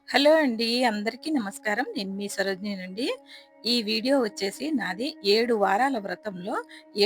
Hello అండి. అందరికీ నమస్కారం. నేను మీ సరోజినినండి. ఈ వీడియో వచ్చేసి నాది 7 వారాల వ్రతంలో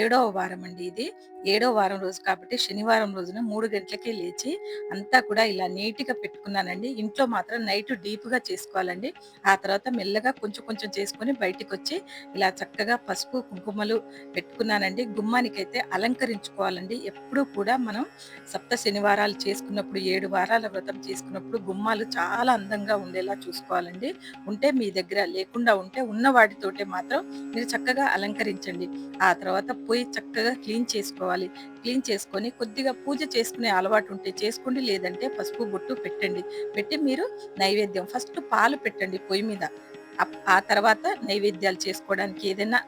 ఏడవ వారం అండి ఇది. ఏడో వారం రోజు కాబట్టి శనివారం రోజున 3 గంటలకే లేచి అంతా కూడా ఇలా నీట్‌గా పెట్టుకున్నానండి. ఇంట్లో మాత్రం నైట్ డీప్‌గా చేసుకోవాలండి. ఆ తర్వాత మెల్లగా కొంచెం కొంచెం చేసుకొని బయటికొచ్చి ఇలా చక్కగా పసుపు, కుంకుమలు పెట్టుకున్నానండి. గుమ్మానికైతే అలంకరించుకోవాలండి. ఎప్పుడూ కూడా మనం సప్త శనివారాలు చేసుకున్నప్పుడు 7 వారాల వ్రతం చేసుకున్నప్పుడు గుమ్మాలు చాలా అందంగా ఉండేలా చూసుకోవాలండి. ఉంటే మీ దగ్గర లేకుండా ఉంటే ఉన్న వాటితోటే మాత్రం మీరు చక్కగా అలంకరించండి. ఆ తర్వాత పొయ్యి చక్కగా క్లీన్ చేసుకోవాలి. క్లీన్ చేసుకొని కొద్దిగా పూజ చేసుకునే అలవాటు ఉంటే చేసుకోండి. లేదంటే పసుపు, బొట్టు పెట్టండి. పెట్టి మీరు నైవేద్యం ఫస్ట్ పాలు పెట్టండి పొయ్యి మీద. ఆ తర్వాత నైవేద్యాలు చేసుకోవడానికి ఏదైనా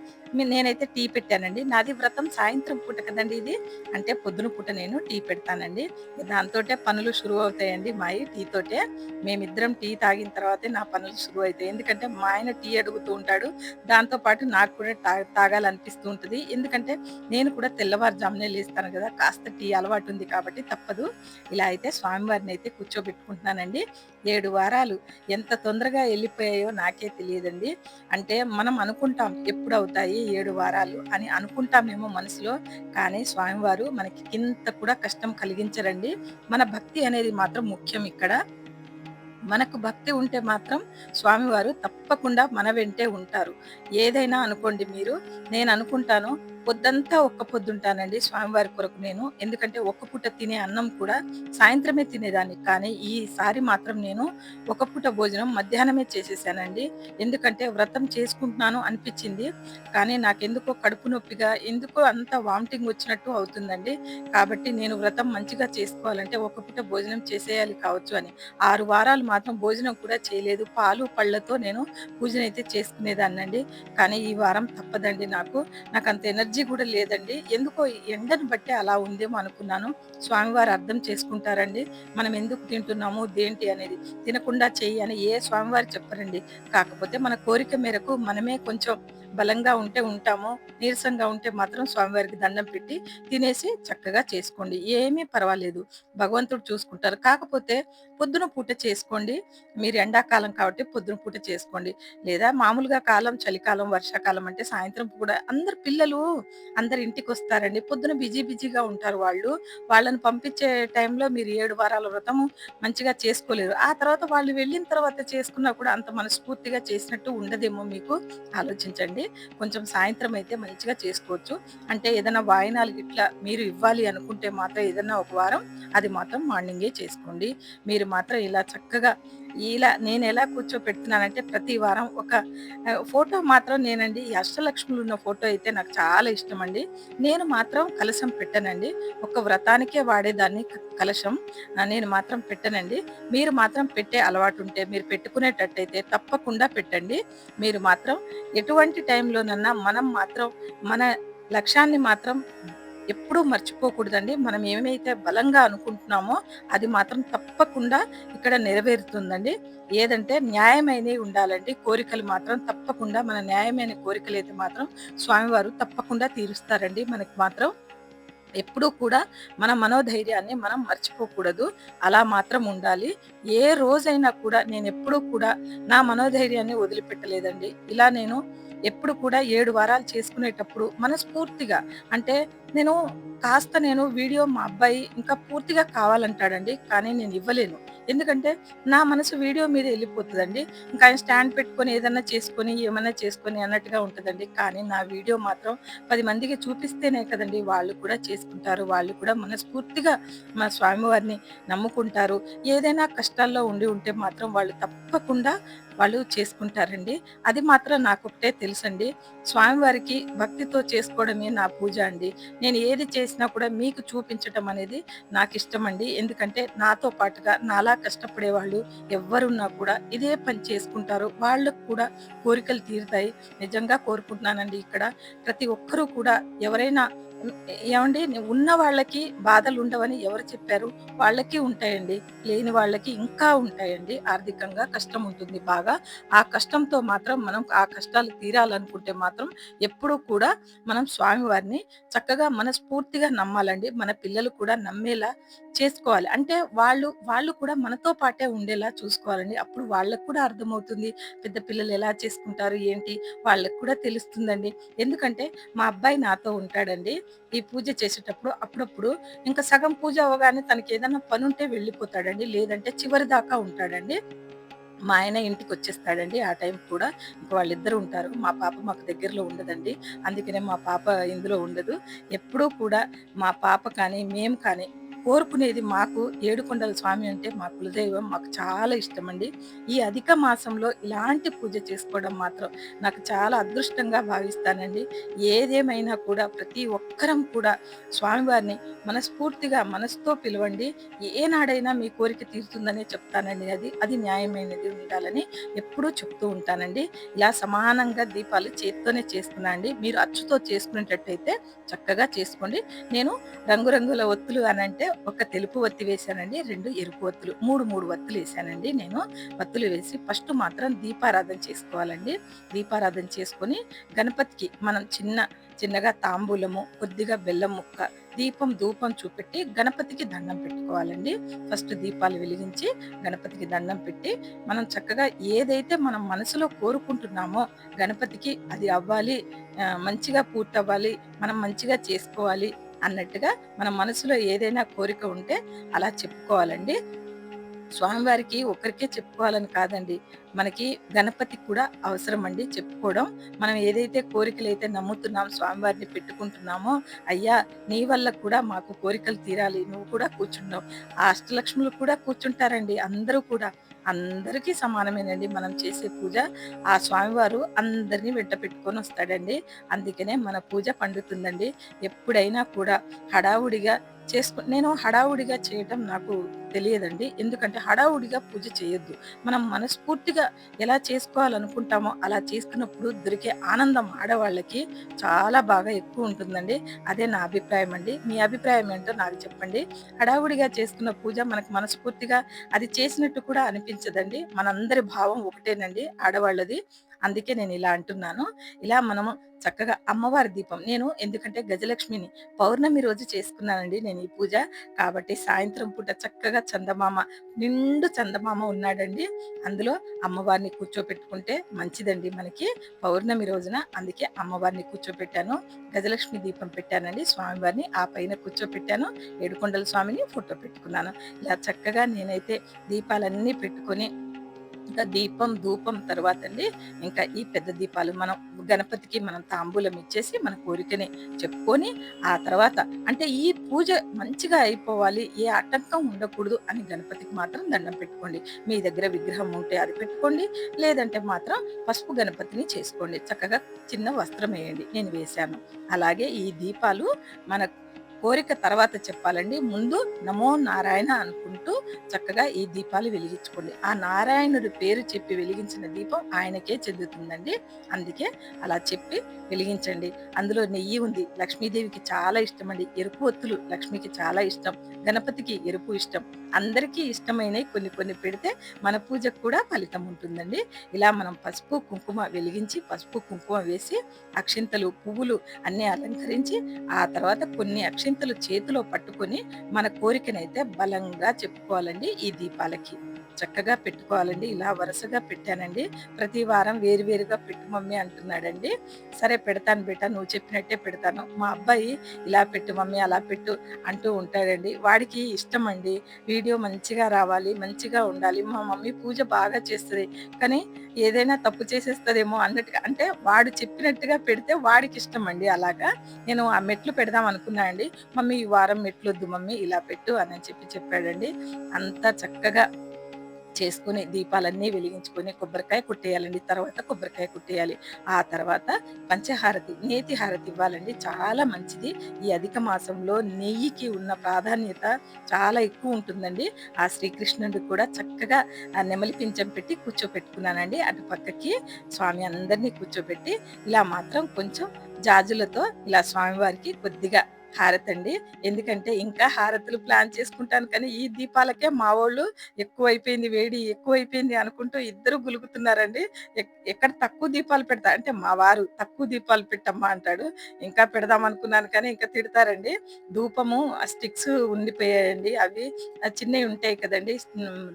నేనైతే టీ పెట్టానండి. నాది వ్రతం సాయంత్రం పూట కదండీ ఇది. అంటే పొద్దున పూట నేను టీ పెడతానండి. దాంతోటే పనులు షురువవుతాయండి మాయి టీ తోటే. మేమిద్దరం టీ తాగిన తర్వాతే నా పనులు షురువయితాయి. ఎందుకంటే మా ఆయన టీ అడుగుతూ ఉంటాడు. దాంతో పాటు నాకు కూడా తాగాలనిపిస్తూ ఉంటది. ఎందుకంటే నేను కూడా తెల్లవారుజామునే లేస్తాను గదా! కాస్త టీ అలవాటుంది కాబట్టి తప్పదు. ఇలా అయితే స్వామివారినైతే కూర్చోబెట్టుకుంటున్నానండి. 7 వారాలు ఎంత తొందరగా ఎళ్ళిపోయాయో నాకే తెలియదండి. అంటే మనం అనుకుంటాం ఎప్పుడవుతాయి 7 వారాలు అని అనుకుంటామేమో మనసులో. కానీ స్వామివారు మనకి ఇంత కూడా కష్టం కలిగించరండి. మన భక్తి అనేది మాత్రం ముఖ్యం ఇక్కడ. మనకు భక్తి ఉంటే మాత్రం స్వామివారు తప్పకుండా మన వెంటే ఉంటారు. ఏదైనా అనుకోండి మీరు, నేననుకుంటాను పొద్దంతా ఒక్క పొద్దుంటానండి స్వామివారి కొరకు నేను. ఎందుకంటే ఒక్క పూట తినే అన్నం కూడా సాయంత్రమే తినేదాన్ని. కానీ ఈసారి మాత్రం నేను ఒక పూట భోజనం మధ్యాహ్నమే చేసేసానండి. ఎందుకంటే వ్రతం చేసుకుంటున్నాను అనిపిచ్చింది. కానీ నాకెందుకో కడుపు నొప్పిగా, ఎందుకో అంత వామిటింగ్ వచ్చినట్టు అవుతుందండి. కాబట్టి నేను వ్రతం మంచిగా చేసుకోవాలంటే ఒక పూట భోజనం చేసేయాలి కావచ్చు అని. 6 వారాలు మాత్రం భోజనం కూడా చేయలేదు. పాలు, పళ్ళతో నేను పూజనైతే చేసుకునేదాన్నండి. కానీ ఈ వారం తప్పదండి నాకు. నాకంత ఎనర్జీ గూడా లేదండి. ఎందుకో ఈ ఎండను బట్టి అలా ఉందేమో అనుకున్నాను. స్వామివారు అర్థం చేసుకుంటారండి. మనం ఎందుకు తింటున్నాము, దేంటి అనేది. తినకుండా చెయ్యి అని ఏ స్వామివారు చెప్పరండి. కాకపోతే మన కోరిక మేరకు మనమే కొంచెం బలంగా ఉంటే ఉంటాము. నీరసంగా ఉంటే మాత్రం స్వామివారికి దండం పెట్టి తినేసి చక్కగా చేసుకోండి. ఏమీ పర్వాలేదు. భగవంతుడు చూసుకుంటారు. కాకపోతే పొద్దున పూట చేసుకోండి. మీరు ఎండాకాలం కాబట్టి పొద్దున పూట చేసుకోండి. లేదా మామూలుగా కాలం చలికాలం, వర్షాకాలం అంటే సాయంత్రం కూడా అందరు పిల్లలు అందరు ఇంటికొస్తారండి. పొద్దున బిజీగా ఉంటారు వాళ్ళు. వాళ్ళని పంపించే టైంలో మీరు 7 వారాల వ్రతము మంచిగా చేసుకోలేరు. ఆ తర్వాత వాళ్ళు వెళ్ళిన తర్వాత చేసుకున్నా కూడా అంత మనస్ఫూర్తిగా చేసినట్టు ఉండదేమో మీకు. ఆలోచించండి. కొంచెం సాయంత్రం అయితే మంచిగా చేసుకోవచ్చు. అంటే ఏదైనా వాయినాలు గిట్లా మీరు ఇవ్వాలి అనుకుంటే మాత్రం ఏదన్నా ఒక వారం అది మాత్రం మార్నింగే చేసుకోండి. మీరు మాత్రం ఇలా చక్కగా ఇలా నేనెలా కూర్చోపెడుతున్నానంటే ప్రతి వారం ఒక ఫోటో మాత్రం నేనండి ఈ అష్టలక్ష్ములున్న ఫోటో అయితే నాకు చాలా ఇష్టమండి. నేను మాత్రం కలశం పెట్టనండి. ఒక వ్రతానికే వాడేదాన్ని కలశం. నేను మాత్రం పెట్టనండి. మీరు మాత్రం పెట్టే అలవాటుంటే మీరు పెట్టుకునేటట్టయితే తప్పకుండా పెట్టండి. మీరు మాత్రం ఎటువంటి టైంలోనన్నా మనం మాత్రం మన లక్ష్యాన్ని మాత్రం ఎప్పుడూ మర్చిపోకూడదండి. మనం ఏమైతే బలంగా అనుకుంటున్నామో అది మాత్రం తప్పకుండా ఇక్కడ నెరవేరుతుందండి. ఏదంటే న్యాయమైనవి ఉండాలండి. కోరికలు మాత్రం తప్పకుండా మన న్యాయమైన కోరికలైతే మాత్రం స్వామివారు తప్పకుండా తీరుస్తారండి మనకి మాత్రం. ఎప్పుడూ కూడా మన మనోధైర్యాన్ని మనం మర్చిపోకూడదు. అలా మాత్రం ఉండాలి. ఏ రోజైనా కూడా నేనెప్పుడూ కూడా నా మనోధైర్యాన్ని వదిలిపెట్టలేదండి. ఇలా నేను ఎప్పుడు కూడా 7 వారాలు చేసుకునేటప్పుడు మనస్ఫూర్తిగా అంటే నేను నేను వీడియో మా అబ్బాయి ఇంకా పూర్తిగా కావాలంటాడండి. కానీ నేను ఇవ్వలేను. ఎందుకంటే నా మనసు వీడియో మీద ఎళ్ళిపోతదండి. ఇంకా ఆయన స్టాండ్ పెట్టుకొని ఏదన్నా చేసుకొని, ఏమన్నా చేసుకొని అన్నట్టుగా ఉంటదండి. కానీ నా వీడియో మాత్రం 10 మందికి చూపిస్తేనే కదండీ వాళ్ళు కూడా చేసుకుంటారు. వాళ్ళు కూడా మనస్ఫూర్తిగా మా స్వామివారిని నమ్ముకుంటారు. ఏదైనా కష్టాల్లో ఉండి ఉంటే మాత్రం వాళ్ళు తప్పకుండా వాళ్ళు చేసుకుంటారండి. అది మాత్రం నాకొకటే తెలుసండి. స్వామివారికి భక్తితో చేసుకోవడమే నా పూజ అండి. నేను ఏది చేసినా కూడా మీకు చూపించటం అనేది నాకిష్టమండి. ఎందుకంటే నాతో పాటుగా నాలా కష్టపడేవాళ్ళు ఎవ్వరున్నా కూడా ఇదే పని చేసుకుంటారు. వాళ్ళకి కూడా కోరికలు తీరుతాయి. నిజంగా కోరుకుంటున్నానండి ఇక్కడ. ప్రతి ఒక్కరూ కూడా ఎవరైనా ఏవండీ ఉన్న వాళ్ళకి బాధలుండవని ఎవరు చెప్పారు? వాళ్ళకి ఉంటాయండి. లేని వాళ్ళకి ఇంకా ఉంటాయండి. ఆర్థికంగా కష్టం ఉంటుంది బాగా. ఆ కష్టంతో మాత్రం మనం ఆ కష్టాలు తీరాలనుకుంటే మాత్రం ఎప్పుడూ కూడా మనం స్వామివారిని చక్కగా మనస్ఫూర్తిగా నమ్మాలండి. మన పిల్లలు కూడా నమ్మేలా చేసుకోవాలి. అంటే వాళ్ళు కూడా మనతో పాటే ఉండేలా చూసుకోవాలండి. అప్పుడు వాళ్ళకి కూడా అర్థమవుతుంది. పెద్ద పిల్లలు ఎలా చేసుకుంటారు ఏంటి వాళ్ళకి కూడా తెలుస్తుందండి. ఎందుకంటే మా అబ్బాయి నాతో ఉంటాడండి. ఈ పూజ చేసేటప్పుడు అప్పుడప్పుడు ఇంకా సగం పూజ అవ్వగానే తనకేదన్నా పనుంటే వెళ్ళిపోతాడండి. లేదంటే చివరి దాకా ఉంటాడండి. మా ఆయన ఇంటికొచ్చేస్తాడండి. ఆ టైంకి కూడా ఇంక వాళ్ళిద్దరూ ఉంటారు. మా పాప మాకు దగ్గరలో ఉండదండి. అందుకనే మా పాప ఇందులో ఉండదు. ఎప్పుడూ కూడా మా పాప కానీ, మేము కానీ కోరుకునేది మాకు ఏడుకొండల స్వామి అంటే మా కులదైవం. మాకు చాలా ఇష్టమండి. ఈ అధిక మాసంలో ఇలాంటి పూజ చేసుకోవడం మాత్రం నాకు చాలా అదృష్టంగా భావిస్తానండి. ఏదేమైనా కూడా ప్రతి ఒక్కరం కూడా స్వామివారిని మనస్ఫూర్తిగా మనసుతో పిలవండి. ఏనాడైనా మీ కోరిక తీరుతుందనే చెప్తానండి. అది న్యాయమైనది ఉండాలని ఎప్పుడూ చెప్తూ ఉంటానండి. ఇలా సమానంగా దీపాలు చేత్తోనే చేస్తున్నా అండి. మీరు అచ్చుతో చేసుకునేటట్టయితే చక్కగా చేసుకోండి. నేను రంగురంగుల ఒత్తులు అనంటే ఒక తెలుపు ఒత్తి వేశానండి. 2 ఎరుపు ఒత్తులు 3 ఒత్తులేసానండి నేను. ఒత్తులు వేసి ఫస్ట్ మాత్రం దీపారాధన చేసుకోవాలండి. దీపారాధన చేసుకొని గణపతికి మనం చిన్నగా తాంబూలము, కొద్దిగా బెల్లం ముక్క, దీపం, ధూపం చూపెట్టి గణపతికి దండం పెట్టుకోవాలండి. ఫస్ట్ దీపాలు వెలిగించి గణపతికి దండం పెట్టి, మనం చక్కగా ఏదైతే మనం మనసులో కోరుకుంటున్నామో గణపతికి అది అవ్వాలి, మంచిగా పూర్తవ్వాలి, మనం మంచిగా చేసుకోవాలి అన్నట్టుగా మన మనసులో ఏదైనా కోరిక ఉంటే అలా చెప్పుకోవాలండి. స్వామివారికి ఒక్కరికే చెప్పుకోవాలని కాదండి. మనకి గణపతికి కూడా అవసరమండి చెప్పుకోవడం. మనం ఏదైతే కోరికలైతే నమ్ముతున్నాం, స్వామివారిని పెట్టుకుంటున్నామో, అయ్యా! నీ వల్ల కూడా మాకు కోరికలు తీరాలి. నువ్వు కూడా కూర్చున్నావు. ఆ అష్టలక్ష్ములు కూడా కూర్చుంటారండి. అందరూ కూడా. అందరికీ సమానమేనండి మనం చేసే పూజ. ఆ స్వామివారు అందరిని వెంట పెట్టుకొని వస్తాడండి. అందుకనే మన పూజ పండుతుందండి. ఎప్పుడైనా కూడా హడావుడిగా నేను హడావుడిగా చేయటం నాకు తెలియదండి. ఎందుకంటే హడావుడిగా పూజ చేయొద్దు. మనం మనస్ఫూర్తిగా ఎలా చేసుకోవాలనుకుంటామో అలా చేసుకున్నప్పుడు దొరికే ఆనందం ఆడవాళ్ళకి చాలా బాగా ఎక్కువ ఉంటుందండి. అదే నా అభిప్రాయం అండి. మీ అభిప్రాయం ఏంటో నాకు చెప్పండి. హడావుడిగా చేసుకున్న పూజ మనకు మనస్ఫూర్తిగా అది చేసినట్టు కూడా అనిపించదండి. మనందరి భావం ఒకటేనండి ఆడవాళ్ళది. అందుకే నేను ఇలా అంటున్నాను. ఇలా మనము చక్కగా అమ్మవారి దీపం ఎందుకంటే గజలక్ష్మిని పౌర్ణమి రోజు చేసుకున్నానండి నేను ఈ పూజ. కాబట్టి సాయంత్రం పూట చక్కగా నిండు చందమామ ఉన్నాడండి. అందులో అమ్మవారిని కూర్చోపెట్టుకుంటే మంచిదండి మనకి పౌర్ణమి రోజున. అందుకే అమ్మవారిని కూర్చోపెట్టాను. గజలక్ష్మి దీపం పెట్టానండి స్వామివారిని. ఆ పైన కూర్చోపెట్టాను. ఏడుకొండల స్వామిని ఫోటో పెట్టుకున్నాను. ఇలా చక్కగా నేనైతే దీపాలన్నీ పెట్టుకొని ఇంకా దీపం, ధూపం తర్వాతండి ఇంకా ఈ పెద్ద దీపాలు గణపతికి మనం తాంబూలం ఇచ్చేసి మన కోరికని చెప్పుకొని, ఆ తర్వాత అంటే ఈ పూజ మంచిగా అయిపోవాలి, ఏ ఆటంకం ఉండకూడదు అని గణపతికి మాత్రం దండం పెట్టుకోండి. మీ దగ్గర విగ్రహం ఉంటే అది పెట్టుకోండి. లేదంటే మాత్రం పసుపు గణపతిని చేసుకోండి. చక్కగా చిన్న వస్త్రం వేయండి. నేను వేశాను. అలాగే ఈ దీపాలు మన కోరిక తర్వాత చెప్పాలండి. ముందు నమో నారాయణ అనుకుంటూ చక్కగా ఈ దీపాలు వెలిగించుకోండి. ఆ నారాయణుడి పేరు చెప్పి వెలిగించిన దీపం ఆయనకే చెందుతుందండి. అందుకే అలా చెప్పి వెలిగించండి. అందులో నెయ్యి ఉంది. లక్ష్మీదేవికి చాలా ఇష్టమండి. ఎరుపు ఒత్తులు లక్ష్మికి చాలా ఇష్టం. గణపతికి ఎరుపు ఇష్టం. అందరికీ ఇష్టమైనవి కొన్ని కొన్ని పెడితే మన పూజకు కూడా ఫలితం ఉంటుందండి. ఇలా మనం పసుపు, కుంకుమ వెలిగించి పసుపు, కుంకుమ వేసి అక్షింతలు, పువ్వులు అన్నీ అలంకరించి ఆ తర్వాత కొన్ని అక్షింతలు చేతిలో పట్టుకొని మన కోరికనైతే బలంగా చెప్పుకోవాలండి ఈ దీపాలకి. చక్కగా పెట్టుకోవాలండి. ఇలా వరుసగా పెట్టానండి. ప్రతి వారం వేరువేరుగా పెట్టు మమ్మీ అంటున్నాడండి. సరే పెడతాను బేటా, నువ్వు చెప్పినట్టే పెడతాను. మా అబ్బాయి ఇలా పెట్టు మమ్మీ, అలా పెట్టు అంటూ ఉంటాడండి. వాడికి ఇష్టమండి. వీడియో మంచిగా రావాలి, మంచిగా ఉండాలి. మా మమ్మీ పూజ బాగా చేస్తది. కానీ ఏదైనా తప్పు చేసేస్తదేమో అన్నట్టుగా అంటే వాడు చెప్పినట్టుగా పెడితే వాడికిష్టమండి అలాగా. నేను ఆ మెట్లు పెడదాం అనుకున్నా అండి. మమ్మీ ఈ వారం మెట్లొద్దు మమ్మీ ఇలా పెట్టు అని చెప్పాడండి. అంతా చక్కగా చేసుకొని దీపాలన్నీ వెలిగించుకొని కొబ్బరికాయ కొట్టేయాలండి. తర్వాత కొబ్బరికాయ కొట్టేయాలి. ఆ తర్వాత పంచహారతి, నేతి హారతి ఇవ్వాలండి. చాలా మంచిది. ఈ అధిక మాసంలో నెయ్యికి ఉన్న ప్రాధాన్యత చాలా ఎక్కువ ఉంటుందండి. ఆ శ్రీకృష్ణుడికి కూడా చక్కగా నెమలి పింఛం పెట్టి కూర్చోపెట్టుకున్నానండి. అటు పక్కకి స్వామి అందరినీ కూర్చోబెట్టి ఇలా మాత్రం కొంచెం జాజులతో ఇలా స్వామివారికి కొద్దిగా హారతండి. ఎందుకంటే ఇంకా హారతులు ప్లాన్ చేసుకుంటాను కానీ, ఈ దీపాలకే మా వోళ్ళు ఎక్కువైపోయింది వేడి, ఎక్కువైపోయింది అనుకుంటూ ఇద్దరు గులుగుతున్నారండి. ఎక్కడ తక్కువ దీపాలు పెడతా అంటే మా వారు "తక్కువ దీపాలు పెట్టమ్మా" అంటాడు. ఇంకా పెడదాం అనుకున్నాను కానీ ఇంకా తిడతారండి. ధూపము ఆ స్టిక్స్ ఉండిపోయాయండి. అవి చిన్నయి ఉంటాయి కదండీ!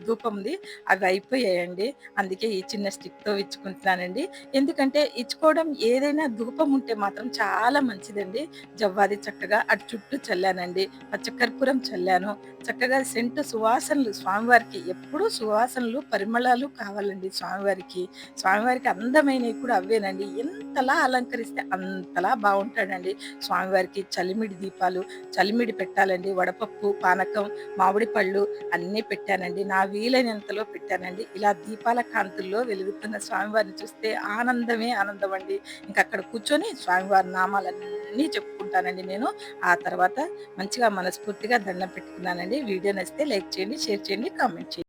ధూపంది అవి అయిపోయాయండి. అందుకే ఈ చిన్న స్టిక్‌తో ఇచ్చుకుంటున్నానండి. ఎందుకంటే ఇచ్చుకోవడం ఏదైనా ధూపం ఉంటే మాత్రం చాలా మంచిదండి. జవ్వాది చక్కగా అటు చుట్టూ చల్లానండి. పచ్చకర్పూరం చల్లాను. చక్కగా సెంటు సువాసనలు స్వామివారికి ఎప్పుడూ సువాసనలు, పరిమళాలు కావాలండి స్వామివారికి. స్వామివారికి అందమైనవి కూడా అవ్వేనండి. ఎంతలా అలంకరిస్తే అంతలా బావుంటాడండి. స్వామివారికి చలిమిడి దీపాలు, చలిమిడి పెట్టాలండి. వడపప్పు, పానకం, మామిడి పళ్ళు అన్నీ పెట్టానండి. నా వీలైనంతలో పెట్టానండి. ఇలా దీపాల కాంతుల్లో వెలుగుతున్న స్వామివారిని చూస్తే ఆనందమే ఆనందమండి. ఇంకక్కడ కూర్చొని స్వామివారి నామాలన్నీ చెప్పుకుంటానండి నేను. ఆ తర్వాత మంచిగా మనస్ఫూర్తిగా దండం పెట్టుకున్నానండి. వీడియో నచ్చితే లైక్ చేయండి, షేర్ చేయండి, కామెంట్ చేయండి.